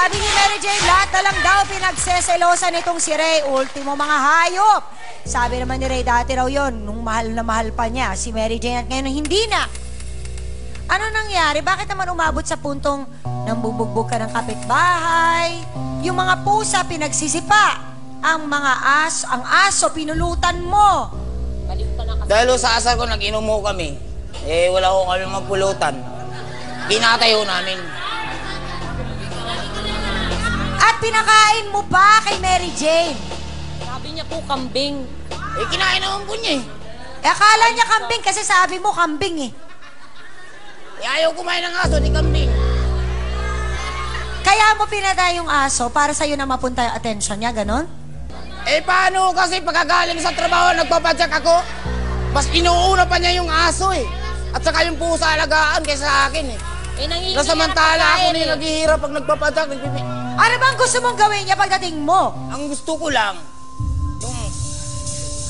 Sabi ni Mary Jane, lahat na lang daw pinagseselosan itong si Ray. Ultimo mga hayop. Sabi naman ni Ray, dati raw yon nung mahal na mahal pa niya si Mary Jane at ngayon hindi na. Ano nangyari? Bakit naman umabot sa puntong nambubugbog ka ng kapitbahay? Yung mga pusa pinagsisipa. Ang mga ang aso pinulutan mo. Dahil sa asar ko, nag-inom mo kami. Eh, wala ko kami magpulutan. Kinatayo namin. At pinakain mo pa kay Mary Jane. Sabi niya po, kambing. Eh, kinain naman po niya eh. Eh, akala niya kambing kasi sabi mo kambing eh. Eh, ayaw kumain ng aso, di kambing. Kaya mo pinatay yung aso para sa'yo na mapunta yung attention niya, ganon? Eh, paano kasi pagkagaling sa trabaho, nagpapadyak ako? Mas inuuna pa niya yung aso eh. At saka yung pusa alagaan kaysa sa akin eh. Nasamantala ako na yung naghihirap pag nagpapadyak, Ano bang gusto mong gawin niya pagdating mo? Ang gusto ko lang, yung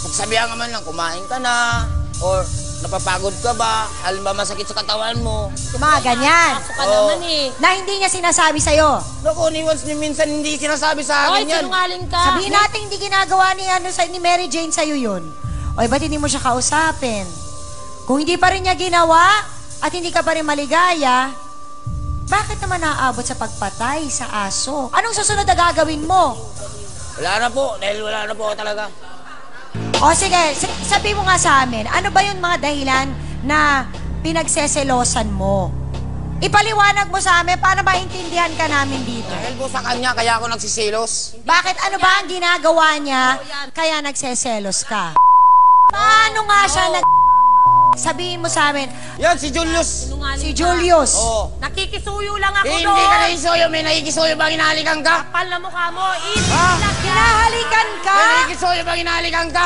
pagsabihan ka man lang, kumain ka na, or napapagod ka ba, alam ba masakit sa katawan mo. Yung mga ganyan. Aso ka naman eh. Na hindi niya sinasabi sa'yo. Naku, ni once ni minsan hindi sinasabi sa akin yan. Sinungaling ka. Sabihin natin hindi ginagawa ni Mary Jane sa'yo yun. Oy, ba't hindi mo siya kausapin? Kung hindi pa rin niya ginawa at hindi ka pa rin maligaya, bakit naman naaabot sa pagpatay sa aso? Anong susunod na gagawin mo? Wala na po, dahil wala na po talaga. O sige, sabi mo nga sa amin, ano ba yung mga dahilan na pinagseselosan mo? Ipaliwanag mo sa amin para maintindihan ka namin dito. Dahil po sa kanya, kaya ako nagsisilos. Bakit ano ba ang ginagawa niya kaya nagseselos ka? Paano nga siya Sabihin mo sa amin, Yan, si Julius. si Julius. Oo. Nakikisuyo lang ako Eh, doon. hindi ka nakikisuyo, may nakikisuyo bang hinalikan ka? Kapal na mukha mo. Ha? Hinahalikan ka? May nakikisuyo bang hinalikan ka?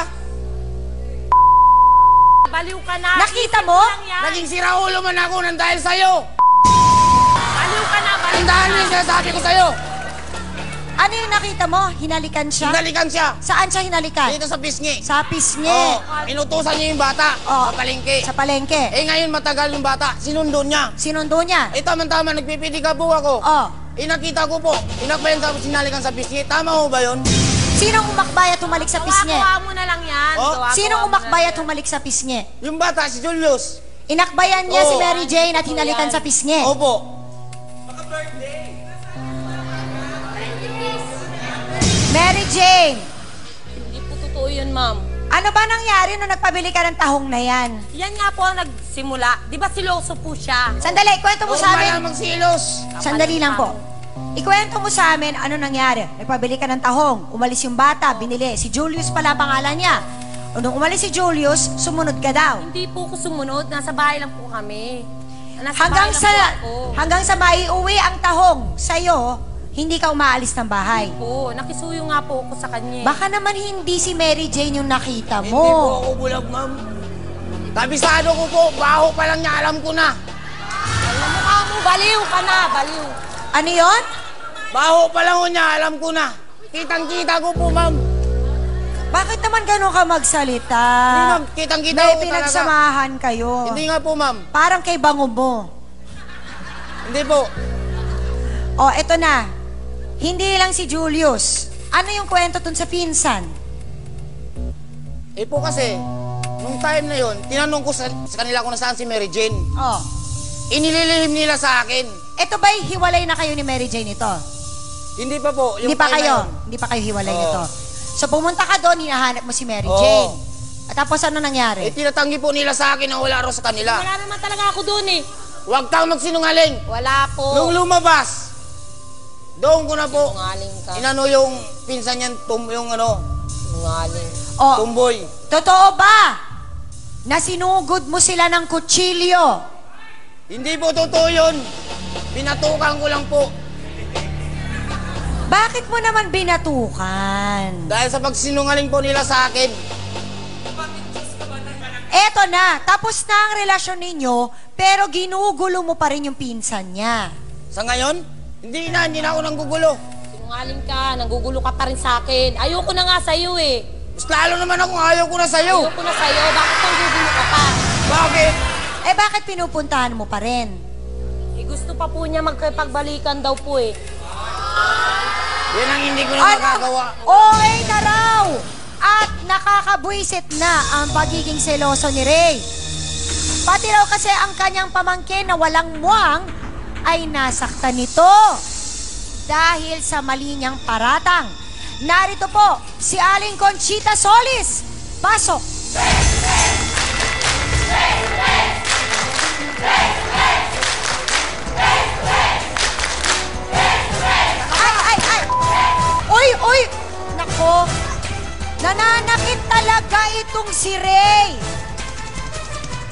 Baliw ka na. Nakita mo? Naging siraulo man ako nang dahil sa'yo. Baliw ka na. Baliw Tandaan mo yung sinasabi ko sa'yo. Ano yung nakita mo? Hinalikan siya? Hinalikan siya. Saan siya hinalikan? Dito sa pisngi. Sa pisngi. Oo, inutusan niya yung bata Oo. sa palengke. Sa palengke. Eh ngayon matagal yung bata, sinundo niya. Sinundo niya? Eh tama-tama, nagpipidika po ako. Oh. Eh nakita ko po, inakbayan sa sinalikan sa pisngi. Tama ho ba yun? Sinong umakbay at humalik sa pisngi? Gawa mo na lang yan. Oh? Gawa-gawa Sinong mo umakbay na at humalik sa pisngi? Yung bata, si Julius. Inakbayan niya si Oo. Mary Jane at hinalikan sa pisngi. Opo. Mary Jane, Hindi po totoo yun, ma'am. ano ba nangyari nung nagpabili ka ng tahong na yan? Yan nga po ang nagsimula. Di ba siloso po siya? Sandali, kwento mo sa Normal amin. lang magsilos. Sandali lang po. Ikwento mo sa amin ano nangyari. Nagpabili ka ng tahong, umalis yung bata, binili. Si Julius pala pangalan niya. O nung umalis si Julius, sumunod ka daw. Hindi po ko sumunod. Nasa bahay lang po kami. Nasa Hanggang bahay sa lang po ako. hanggang sa maiuwi ang tahong sa'yo, hindi ka umaalis ng bahay. Po, nakisuyo nga po ako sa kanya. Baka naman hindi si Mary Jane yung nakita Hindi po mo. ako bulag, ma'am. Kabisado ko po, baho pa lang niya, alam ko na. Alam mo ka mo, baliw ka na, baliw. Ano yon? Baho pa lang niya, alam ko na. Kitang-kita ko po, ma'am. Bakit naman gano'n ka magsalita? Hindi, ma'am. Kitang-kita May ko talaga. pinagsamahan kayo. Hindi nga po, ma'am. Parang kay bango mo. Hindi po. O, eto na. Hindi lang si Julius. Ano yung kwento dun sa pinsan? Eh po kasi, nung time na yon, tinanong ko sa kanila kung nasaan si Mary Jane. Oh. Inililihim nila sa akin. Eto ba'y hiwalay na kayo ni Mary Jane ito? Hindi pa po. Yung Hindi pa time na kayo? yun. Hindi pa kayo hiwalay Oo. nito? So pumunta ka doon, hinahanap mo si Mary Oo. Jane. At tapos ano Eh nangyari? tinatanggi po nila sa akin na wala raw sa kanila. Wala naman talaga ako doon eh. Huwag kang magsinungaling. Wala po. Nung lumabas, doon ko na po, Sinungaling ka. inano yung pinsan niyan, yung ano, Sinungaling. O, tumboy. totoo ba na sinugod mo sila ng kutsilyo? Hindi po totoo yun. Pinatukan ko lang po. Bakit mo naman binatukan? Dahil sa pagsinungaling po nila sa akin. Eto na, tapos na ang relasyon ninyo, pero ginugulo mo pa rin yung pinsan niya. Sa ngayon, hindi na ako nanggugulo. Sinungaling ka, nanggugulo ka pa rin sa akin. Ayoko na nga sa'yo eh. Mas lalo naman akong ayaw ko na sa'yo. Ayoko na sa'yo, bakit nanggugulo ka pa? Bakit? Eh bakit pinupuntahan mo pa rin? Eh gusto pa po niya magkapagbalikan daw po eh. Yan ang hindi ko na magagawa. Okay na raw. At nakakabwisit na ang pagiging seloso ni Ray. Pati raw kasi ang kanyang pamangkin na walang muwang ay nasaktan nito. Dahil sa mali niyang paratang. Narito po si Aling Conchita Solis. Pasok. Ay! Uy! Nako, nananakit talaga itong si Ray.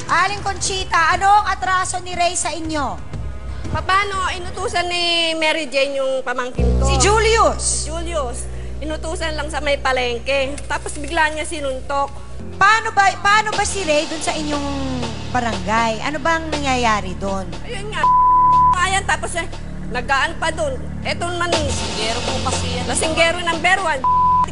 Aling Conchita, ano ang atraso ni Ray sa inyo? Paano inutusan ni Mary Jane yung pamangkin ko? Si Julius. Julius. Inutusan lang sa may palengke. Tapos bigla niya sinuntok. Paano ba si Ray dun sa inyong barangay? Ano bang nangyayari doon? Ayun nga. Ayan, tapos nagkaan pa doon. Eto man, Singgero po kasi yan. lasinggero number 1.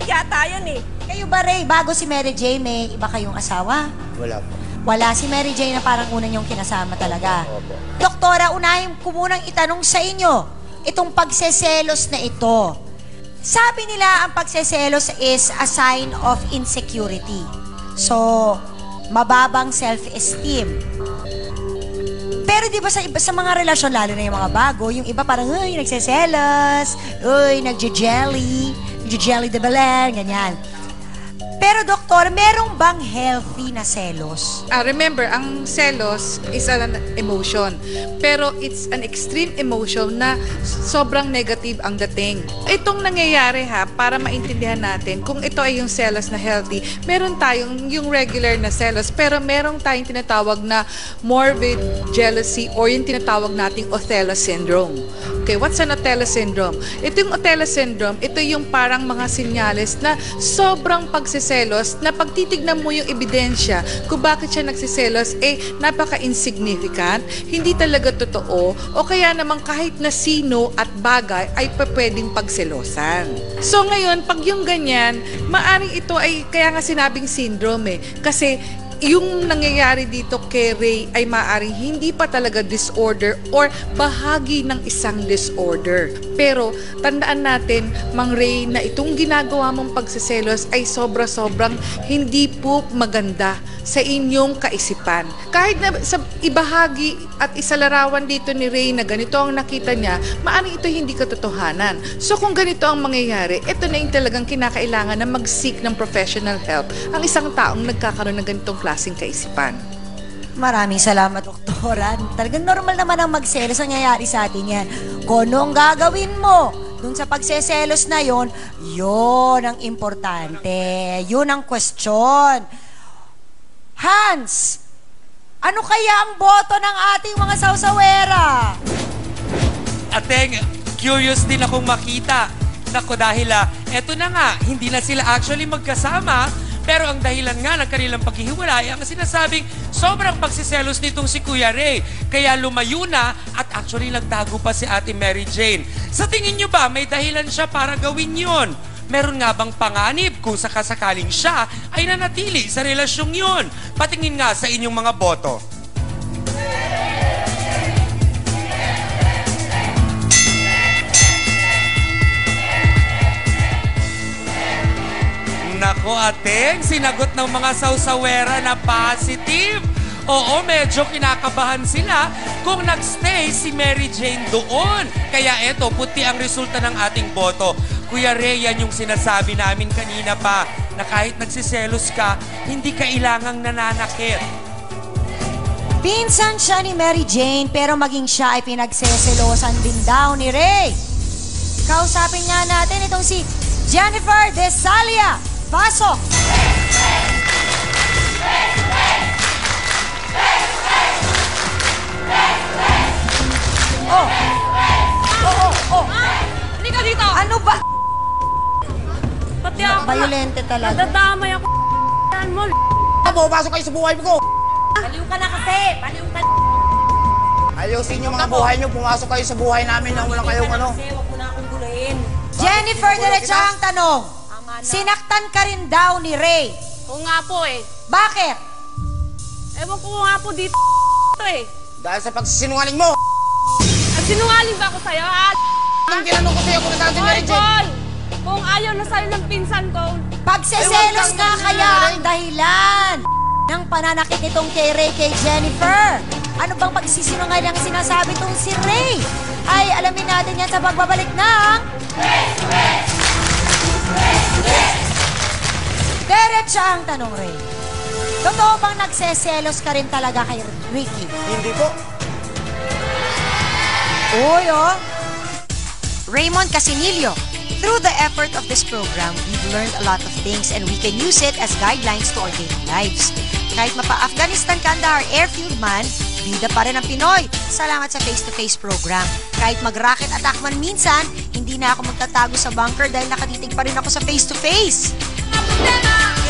Yata yan eh. Kayo ba, Ray, bago si Mary Jane, may iba kayong asawa? Wala po. Wala, si Mary Jane na parang unang yung kinasama talaga. Opo. Doktora, unahin ko munang itanong sa inyo, itong pagseselos na ito. Sabi nila ang pagseselos is a sign of insecurity. So, mababang self-esteem. Pero di ba sa mga relasyon, lalo na yung mga bago, yung iba parang, uy, nagseselos, uy, nagje-jelly de Belen, ganyan. Pero doktor, merong bang healthy na selos? Remember, ang selos is an emotion. Pero it's an extreme emotion na sobrang negative ang dating. Itong nangyayari para maintindihan natin kung ito ay yung selos na healthy, meron tayong yung regular na selos, pero meron tayong tinatawag na morbid jealousy or yung tinatawag nating Othello syndrome. Okay, what's an Othello syndrome? Ito yung Othello syndrome, ito yung parang mga sinyales na sobrang pagsiselos na pag titignan mo yung ebidensya kung bakit siya nagsiselos, napaka-insignificant, hindi talaga totoo, o kaya naman kahit na sino at bagay ay pwedeng pagselosan. So ngayon, pag yung ganyan, maaring ito ay kaya nga sinabing syndrome kasi yung nangyayari dito kay Ray ay maaaring hindi pa talaga disorder or bahagi ng isang disorder. Pero tandaan natin, Mang Ray, na itong ginagawa mong pagsiselos ay sobra-sobrang hindi po maganda sa inyong kaisipan. Kahit na sa ibahagi at isalarawan dito ni Ray na ganito ang nakita niya, maaaring ito hindi katotohanan. So kung ganito ang mangyayari, ito na yung talagang kinakailangan na mag-seek ng professional help ang isang taong nagkakaroon ng ganitong klaseng kaisipan. Maraming salamat, doktora. Talagang normal naman ang magselos ang nangyayari sa atin yan. Kung anong gagawin mo dun sa pagseselos na yon ang importante. Yun ang question. Hans, ano kaya ang boto ng ating mga sawsawera? Ateng, curious din akong makita. Nako dahil eto na nga, hindi na sila actually magkasama, pero ang dahilan nga ng kanilang paghihiwalay ang sinasabing sobrang pagsiselos nitong si Kuya Ray. Kaya lumayo na at actually nagtago pa si Ate Mary Jane. Sa tingin nyo ba may dahilan siya para gawin yon? Meron nga bang panganib kung sakasakaling siya ay nanatili sa relasyong yun? Patingin nga sa inyong mga boto. Nako, Ateng, sinagot ng mga sawsawera na positive. Oo, medyo kinakabahan sila kung nagstay si Mary Jane doon. Kaya eto, puti ang resulta ng ating boto. Kuya Ray, yan yung sinasabi namin kanina pa, na kahit nagsiselos ka, hindi kailangang nananakit. Pinsan siya ni Mary Jane, pero maging siya ay pinagseselosan din daw ni Ray. Kausapin nga natin itong si Jennifer Desalia. Pasok! Oh. Hindi ka dito! Ano ba? Pati ako Violente talaga. nadadamay ako mo. Pumapasok kayo sa buhay ko. Baliw ka na kasi! Baliw ka na! Ayusin yung mga buhay nyo. Pumasok kayo sa buhay namin nang walang kayong ano. Kasi huwag mo na akong guluhin. Jennifer, diretsahang tanong. Tama na. Sinaktan ka rin daw ni Ray. Oo nga po eh. Bakit? Ewan ko nga po dito Dahil sa pagsisinungaling mo. At sinungaling ba ako sa'yo? Nung tinanong ko sa'yo kung nasaan si Hoy, Mary Jane. boy! Kung ayaw na sa'yo ng pinsan ko, Pagseselos nga kaya ang dahilan ng pananakit nitong kay Ray kay Jennifer. Ano bang pagsisinungaling ang sinasabi tong si Ray? Ay, alamin natin yan sa pagbabalik ng... Diretsa ang tanong, Ray. Totoo bang nagseselos ka rin talaga kay Ricky? Hindi po. Uy, oh. Raymond Casinillo, through the effort of this program, we've learned a lot of things and we can use it as guidelines to our daily lives. Kahit mapa-Afghanistan Kandahar airfield man, bida pa rin ang Pinoy. Salamat sa face-to-face program. Kahit mag-rocket attack man minsan, hindi na ako magtatago sa bunker dahil nakatitig pa rin ako sa face-to-face.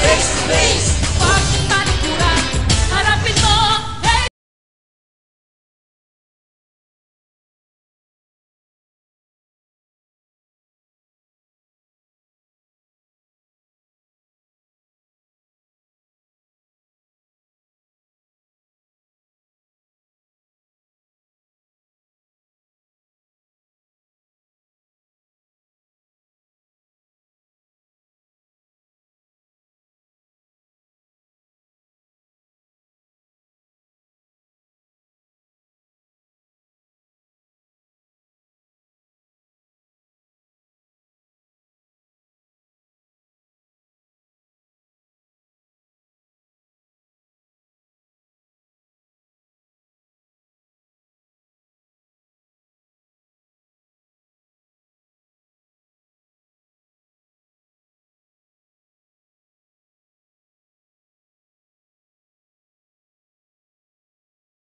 Face to face!